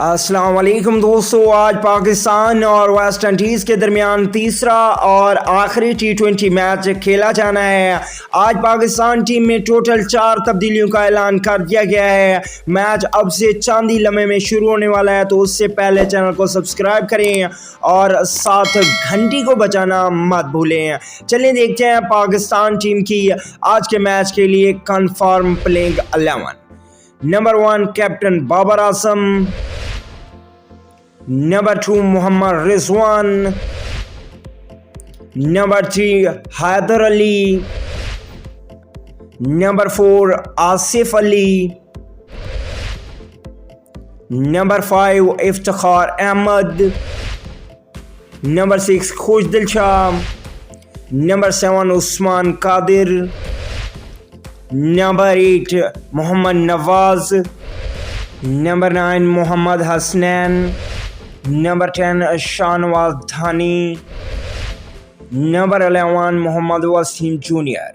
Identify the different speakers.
Speaker 1: अस्सलाम वालेकुम दोस्तों, आज पाकिस्तान और वेस्ट इंडीज़ के दरमियान तीसरा और आखिरी T20 मैच खेला जाना है। आज पाकिस्तान टीम में टोटल 4 तब्दीलियों का ऐलान कर दिया गया है। मैच अब से चंद ही लम्हे में शुरू होने वाला है, तो उससे पहले चैनल को सब्सक्राइब करें और साथ घंटी को बजाना मत भूलें। चलिए देखते हैं पाकिस्तान टीम की आज के मैच के लिए confirm playing 11। Number 1 captain Babar Azam, number 2 Mohammad Rizwan, number 3 Haider Ali, number 4 Asif Ali, number 5 Iftikhar Ahmed, number 6 Khushdil Shah, number 7 Usman Qadir, number 8 Mohammad Nawaz, number 9 Mohammad Hasnain, number 10 Shah Dhani, number 11 Mohammad Wasim junior.